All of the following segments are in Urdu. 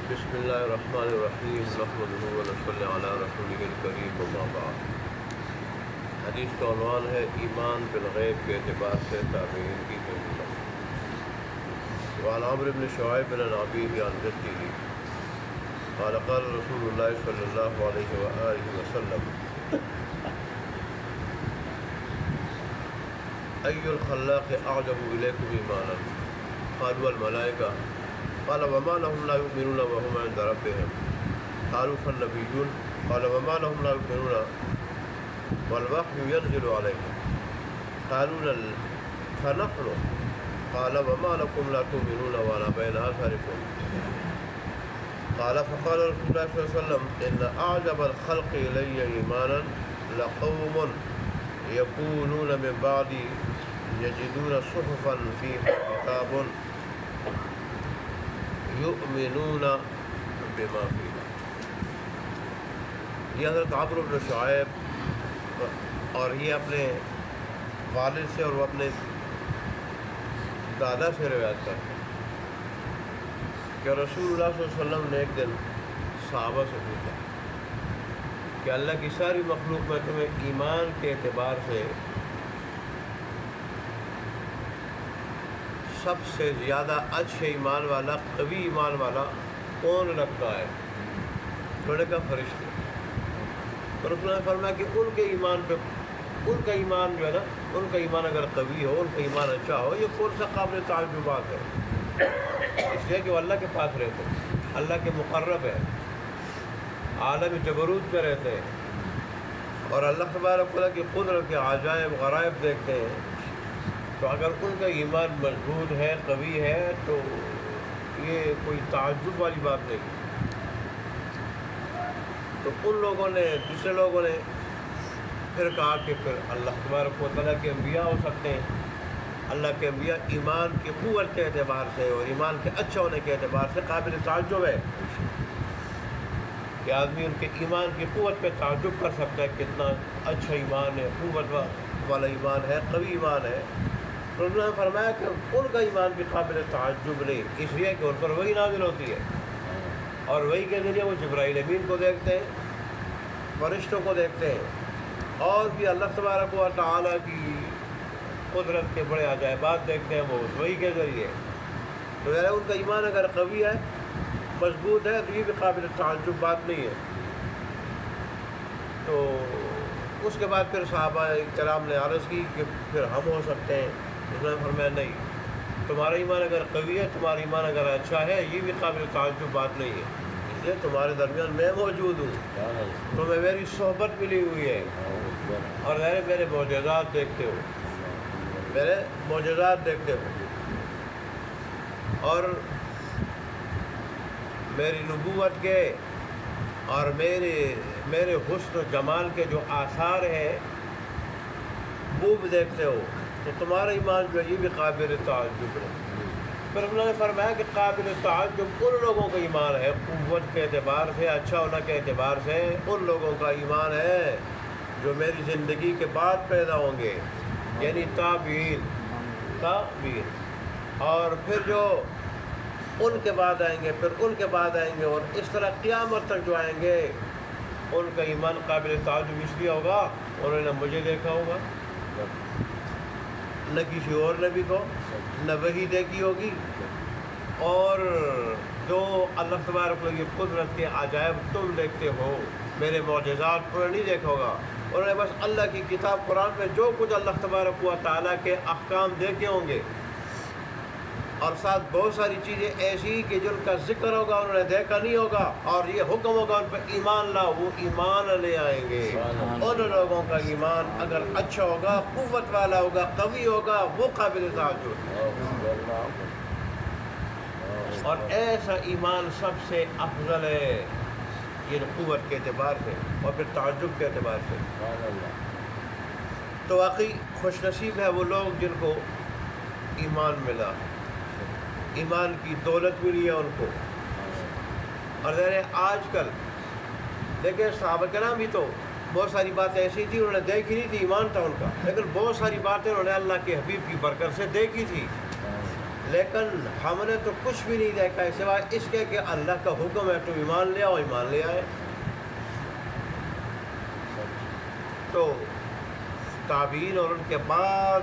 بسم اللہ الرحمن الرحیم نحمدہ ونصلی علی رسولہ الکریم اما بعد۔ حدیث کا عنوان ہے ایمان بالغیب کے اعتبار سے تابعین کی فضیلت۔ وعن عمرو بن شعیب عن ابیہ عن جدہ قال قال رسول اللہ صلی اللہ علیہ وآلہ وسلم ای الخلاق اعجب الیکم ایمانا قالوا الملائکہ قال وما لهم لا يؤمنون وهم عند ربهم قالوا فالنبيون قال وما لهم لا يؤمنون والوحي ينزل عليهم قالوا فنحن قال وما لكم لا تؤمنون وأنا بين أظهركم قال فقال رسول الله صلى الله عليه وسلم إن أعجب الخلق إلي إيمانا لقوم يكونون من بعدي يجدون صحفا فيها كتاب یؤمنون بما فیہا۔ یہ حضرت عمرو بن شعیب اور یہ اپنے والد سے اور وہ اپنے دادا سے روایت کرتے ہیں کہ رسول اللہ صلی اللہ علیہ وسلم نے ایک دن صحابہ سے پوچھا کہ اللہ کی ساری مخلوق میں تمہیں ایمان کے اعتبار سے سب سے زیادہ اچھے ایمان والا، قوی ایمان والا کون لگتا ہے؟ انہوں نے کہا فرشتے۔ اور اس نے فرمایا کہ ان کے ایمان پہ، ان کا ایمان جو ہے نا، ان کا ایمان اگر قوی ہو، ان کا ایمان اچھا ہو، یہ کون سا قابل تعجب بات ہے؟ اس لیے کہ وہ اللہ کے پاس رہتے ہیں، اللہ کے مقرب ہے، عالم جبروت میں رہتے ہیں اور اللہ تبارک و تعالیٰ کی قدرت کے عجائب غرائب دیکھتے ہیں۔ تو اگر ان کا ایمان مضبوط ہے، قوی ہے، تو یہ کوئی تعجب والی بات نہیں۔ تو ان لوگوں نے، دوسرے لوگوں نے پھر کہا کہ پھر اللہ تبارک و تعالیٰ کے انبیاء ہو سکتے ہیں۔ اللہ کے انبیاء ایمان کی قوت کے اعتبار سے اور ایمان کے اچھا ہونے کے اعتبار سے قابل تعجب ہے کہ آدمی ان کے ایمان کی قوت پہ تعجب کر سکتا ہے، کتنا اچھا ایمان ہے، قوت والا ایمان ہے، قوی ایمان ہے۔ تو انہوں نے فرمایا کہ ان کا ایمان بھی قابل تعجب نہیں، اس لیے کہ ان پر وحی نازل ہوتی ہے اور وحی کے ذریعے وہ جبرائیل امین کو دیکھتے ہیں، فرشتوں کو دیکھتے ہیں اور بھی اللہ تبارک و تعالیٰ کی قدرت کے بڑے عجائبات دیکھتے ہیں وہ وحی کے ذریعے۔ تو یار ان کا ایمان اگر قوی ہے، مضبوط ہے، تو یہ بھی قابل تعجب بات نہیں ہے۔ تو اس کے بعد پھر صحابہ کرام نے عرض کی کہ پھر ہم ہو سکتے ہیں؟ اس نے فرمایا نہیں، تمہارا ایمان اگر قوی ہے، تمہارا ایمان اگر اچھا ہے، یہ بھی قابل تعجب بات نہیں ہے، اس لیے تمہارے درمیان میں موجود ہوں، تمہیں میری صحبت ملی ہوئی ہے اور میرے معجزات دیکھتے ہو، میرے معجزات دیکھتے ہو اور میری نبوت کے اور میرے حسن و جمال کے جو آثار ہیں وہ بھی دیکھتے ہو، تو تمہارا ایمان جو ہے یہ بھی قابل تعجب ہے۔ پھر انہوں نے فرمایا کہ قابل تعجب ان لوگوں کا ایمان ہے، قوت کے اعتبار سے، اچھا ہونے کے اعتبار سے ان لوگوں کا ایمان ہے جو میری زندگی کے بعد پیدا ہوں گے، یعنی تابعین، اور پھر جو ان کے بعد آئیں گے، پھر ان کے بعد آئیں گے، اور اس طرح قیامت تک جو آئیں گے ان کا ایمان قابل تعجب اس لیے ہوگا انہوں نے مجھے دیکھا ہوگا، نہ کسی اور نبی کو، نہ وحی دیکھی ہوگی، اور جو اللہ تبارک کی قدرت کے عجائب تم دیکھتے ہو، میرے معجزات پر نہیں دیکھا ہوگا۔ انہوں نے بس اللہ کی کتاب قرآن میں جو کچھ اللہ تبارک و تعالیٰ کے احکام دیکھے ہوں گے اور ساتھ بہت ساری چیزیں ایسی کہ جن کا ذکر ہوگا انہوں نے دیکھا نہیں ہوگا، اور یہ حکم ہوگا ان پر ایمان لاؤ، وہ ایمان لے آئیں گے۔ ان لوگوں کا ایمان اگر اچھا ہوگا، قوت والا ہوگا، قوی ہوگا، وہ قابل تعجب ہے۔ اور ایسا ایمان سب سے افضل ہے، یہ قوت کے اعتبار سے اور پھر تعجب کے اعتبار سے۔ تو واقعی خوش نصیب ہے وہ لوگ جن کو ایمان ملا، ایمان کی دولت ملی ہے ان کو۔ اور آج کل دیکھیں صحابہ کرام بھی تو بہت ساری باتیں ایسی تھی انہوں نے دیکھی نہیں تھی، ایمان تھا ان کا، لیکن بہت ساری باتیں انہوں نے اللہ کے حبیب کی برکت سے دیکھی تھی۔ لیکن ہم نے تو کچھ بھی نہیں دیکھا ہے سوائے اس کے کہ اللہ کا حکم ہے تو ایمان لے آؤ، ایمان لے آئے۔ تو تابعین اور ان کے بعد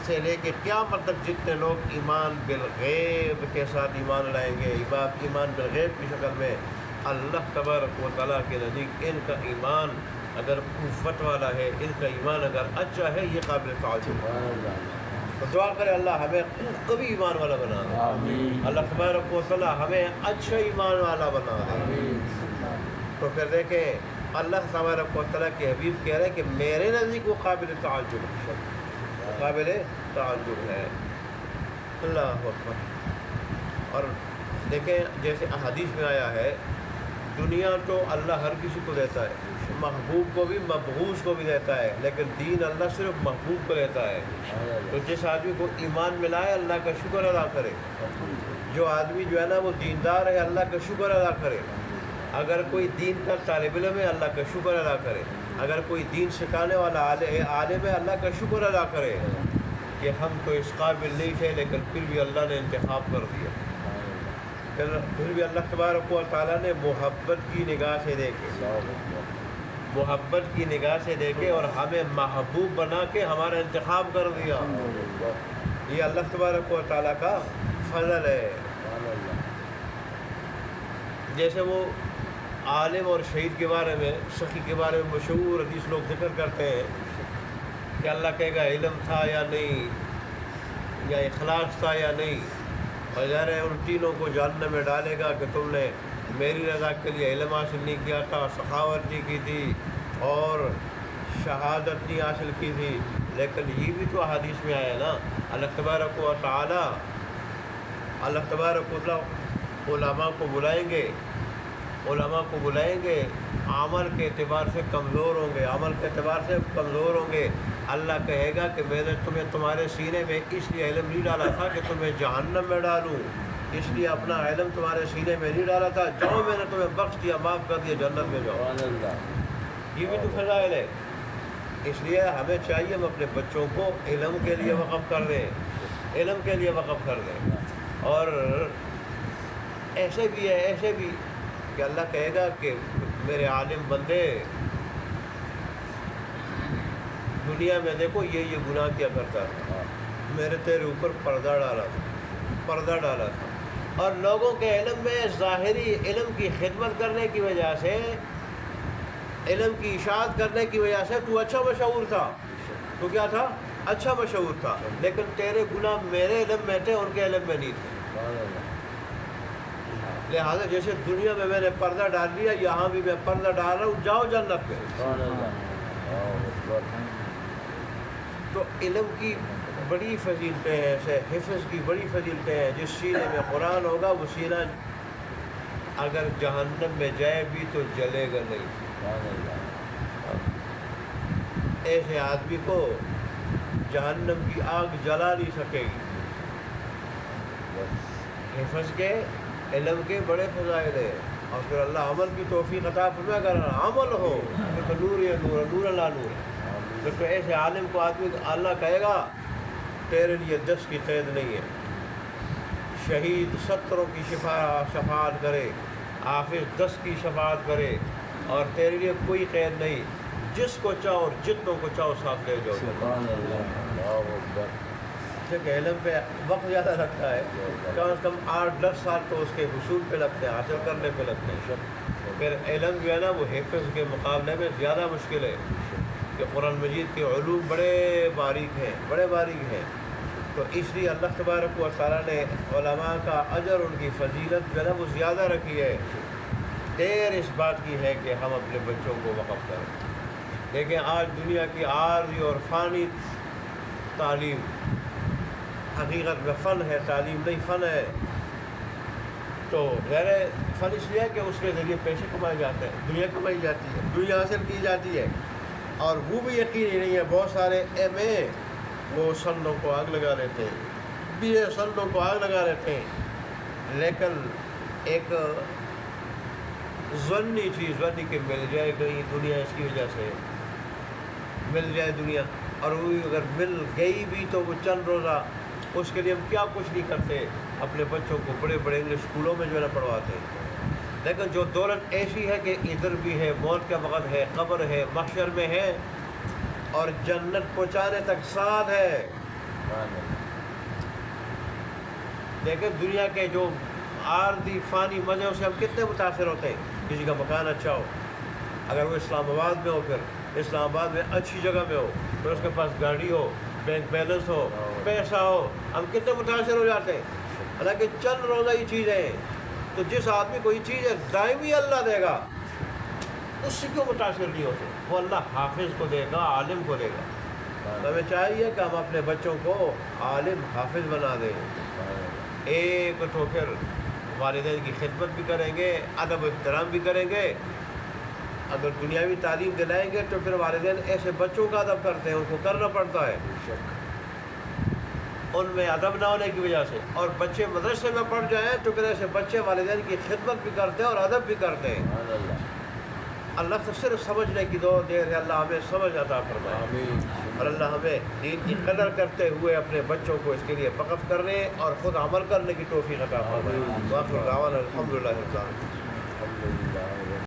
سے لے کے قیامت تک جتنے لوگ ایمان بالغیب کے ساتھ ایمان لائیں گے، ایمان بالغیب کی شکل میں، اللہ تبارک و تعالیٰ کے نزدیک ان کا ایمان اگر قوت والا ہے، ان کا ایمان اگر اچھا ہے، یہ قابل تعجب ہے۔ تو دعا کرے اللہ ہمیں قوی ایمان والا بنا دے، اللہ تبارک و تعالیٰ ہمیں اچھا ایمان والا بنا دے۔ تو پھر دیکھیں اللہ تبارک و تعالیٰ کے حبیب کہہ رہے ہیں کہ میرے نزدیک وہ قابل تعجب ہے، قابل تعجب ہے۔ اللہ اکبر۔ اور دیکھیں جیسے احادیث میں آیا ہے، دنیا تو اللہ ہر کسی کو دیتا ہے، محبوب کو بھی مبغوض کو بھی دیتا ہے، لیکن دین اللہ صرف محبوب کو دیتا ہے۔ تو جس آدمی کو ایمان ملا ہے اللہ کا شکر ادا کرے، جو آدمی جو ہے نا وہ دیندار ہے اللہ کا شکر ادا کرے، اگر کوئی دین کا طالب علم ہے اللہ کا شکر ادا کرے، اگر کوئی دین سکھانے والا عالم ہے اللہ کا شکر ادا کرے کہ ہم تو اس قابل نہیں تھے لیکن پھر بھی اللہ نے انتخاب کر دیا، پھر بھی اللہ تبارک و تعالیٰ نے محبت کی نگاہ سے دیکھے، محبت کی نگاہ سے دیکھے اور ہمیں محبوب بنا کے ہمارا انتخاب کر دیا۔ یہ اللہ تبارک و تعالیٰ کا فضل ہے۔ جیسے وہ عالم اور شہید کے بارے میں، سخی کے بارے میں مشہور حدیث لوگ ذکر کرتے ہیں کہ اللہ کہے گا علم تھا یا نہیں، یا اخلاص تھا یا نہیں، بغیر ان تینوں کو جہنم میں ڈالے گا کہ تم نے میری رضا کے لیے علم حاصل نہیں کیا تھا، سخاوت نہیں کی تھی اور شہادت نہیں حاصل کی تھی۔ لیکن یہ بھی تو حدیث میں آیا نا، اللہ تبارک و تعالیٰ علماء کو بلائیں گے، علماء کو بلائیں گے، عمل کے اعتبار سے کمزور ہوں گے، عمل کے اعتبار سے کمزور ہوں گے۔ اللہ کہے گا کہ میں نے تمہیں تمہارے سینے میں اس لیے علم نہیں ڈالا تھا کہ تمہیں جہنم میں ڈالوں، اس لیے اپنا علم تمہارے سینے میں نہیں ڈالا تھا، جاؤ میں نے تمہیں بخش دیا، معاف کر دیا، جنت میں جاؤ۔ یہ بھی تو فضائل ہے۔ اس لیے ہمیں چاہیے ہم اپنے بچوں کو علم کے لیے وقف کر دیں، علم کے لیے وقف کر دیں۔ اور ایسے بھی کہ اللہ کہے گا کہ میرے عالم بندے دنیا میں دیکھو یہ گناہ کیا کرتا تھا، میرے تیرے اوپر پردہ ڈالا تھا، اور لوگوں کے علم میں ظاہری علم کی خدمت کرنے کی وجہ سے، علم کی اشاعت کرنے کی وجہ سے تو اچھا مشہور تھا، تو کیا تھا؟ اچھا مشہور تھا، لیکن تیرے گناہ میرے علم میں تھے، ان کے علم میں نہیں تھے۔ لہٰذا جیسے دنیا میں نے پردہ ڈال دیا، یہاں بھی میں پردہ ڈال رہا ہوں، جاؤ جنت میں۔ تو علم کی بڑی فضیلتیں ہیں، ایسے حفظ کی بڑی فضیلتیں ہیں۔ جس سینے میں قرآن ہوگا وہ سینہ اگر جہنم میں جائے بھی تو جلے گا نہیں، ایسے آدمی کو جہنم کی آگ جلا نہیں سکے گی۔ حفظ کے، علم کے بڑے فضائل ہیں، اور پھر اللہ عمل کی توفیق عطا فرمائے، اگر عمل ہو تو نور یا نور، نور اللہ نور ہے۔ تو ایسے عالم کو آدمی اللہ کہے گا تیرے لیے 10 کی قید نہیں ہے، شہید 70 کی شفاعت کرے، حافظ 10 کی شفاعت کرے، اور تیرے لیے کوئی قید نہیں، جس کو چاہو اور جتنوں کو چاہو ساتھ لے جاؤ۔ سبحان اللہ۔ کہ علم پہ وقت زیادہ لگتا ہے، کم از کم 8-10 سال تو اس کے حصول پہ لگتے ہیں، حاصل کرنے پہ لگتے ہیں۔ پھر علم جو ہے نا وہ حفظ کے مقابلے میں زیادہ مشکل ہے، کہ قرآن مجید کے علوم بڑے باریک ہیں۔ تو اس لیے اللہ تبارک و تعالیٰ نے علماء کا اجر، ان کی فضیلت جو ہے نا وہ زیادہ رکھی ہے۔ دیر اس بات کی ہے کہ ہم اپنے بچوں کو وقف کریں۔ لیکن آج دنیا کی عارضی اور فانی تعلیم، حقیقت میں فن ہے، تعلیم نہیں فن ہے، تو غیر فن اس لیے ہے کہ اس کے ذریعے پیسے کمائے جاتے ہیں، دنیا کمائی جاتی ہے، دنیا حاصل کی جاتی ہے، اور وہ بھی یقینی نہیں ہے۔ بہت سارے ایم اے وہ سنوں کو آگ لگا لیتے ہیں، بی اے سنوں کو آگ لگا لیتے ہیں، لیکن ایک ظنی چیز، ظنی کہ مل جائے گئی دنیا، اس کی وجہ سے مل جائے دنیا، اور وہ اگر مل گئی بھی تو وہ چند روزہ اس کے لیے ہم کیا کچھ نہیں کرتے، اپنے بچوں کو بڑے بڑے انگلش اسکولوں میں جو ہے نا پڑھواتے ہیں۔ لیکن جو دولت ایسی ہے کہ ادھر بھی ہے، موت کا وقت ہے، قبر ہے، محشر میں ہے، اور جنت پہنچانے تک ساتھ ہے۔ لیکن دنیا کے جو عارضی فانی مزوں سے ہم کتنے متاثر ہوتے ہیں۔ کسی کا مکان اچھا ہو، اگر وہ اسلام آباد میں ہو، پھر اسلام آباد میں اچھی جگہ میں ہو، پھر اس کے پاس گاڑی ہو، بینک بیلنس ہو، پیسہ ہو، ہم کتنے متاثر ہو جاتے ہیں۔ حالانکہ چند روزہ یہ چیزیں ہیں، تو جس آدمی کو یہ چیز ہے دائمی اللہ دے گا، اس سے کیوں متاثر نہیں ہوتے؟ وہ اللہ حافظ کو دے گا، عالم کو دے گا۔ ہمیں چاہیے کہ ہم اپنے بچوں کو عالم حافظ بنا دیں۔ ایک تو پھر والدین کی خدمت بھی کریں گے، ادب و احترام بھی کریں گے۔ اگر دنیاوی تعلیم دلائیں گے تو پھر والدین ایسے بچوں کا ادب کرتے ہیں، ان کو کرنا پڑتا ہے، ان میں ادب نہ ہونے کی وجہ سے۔ اور بچے مدرسے میں پڑھ جائیں تو پھر ایسے بچے والدین کی خدمت بھی کرتے ہیں اور ادب بھی کرتے ہیں۔ اللہ سے صرف سمجھنے کی دعا دے رہے، اللہ ہمیں سمجھ عطا فرمائے، اور اللہ ہمیں دین کی قدر کرتے ہوئے اپنے بچوں کو اس کے لیے وقف کرنے اور خود عمل کرنے کی توفیق عطا فرمائے۔ وآخر دعوانا الحمدللہ رب العالمین۔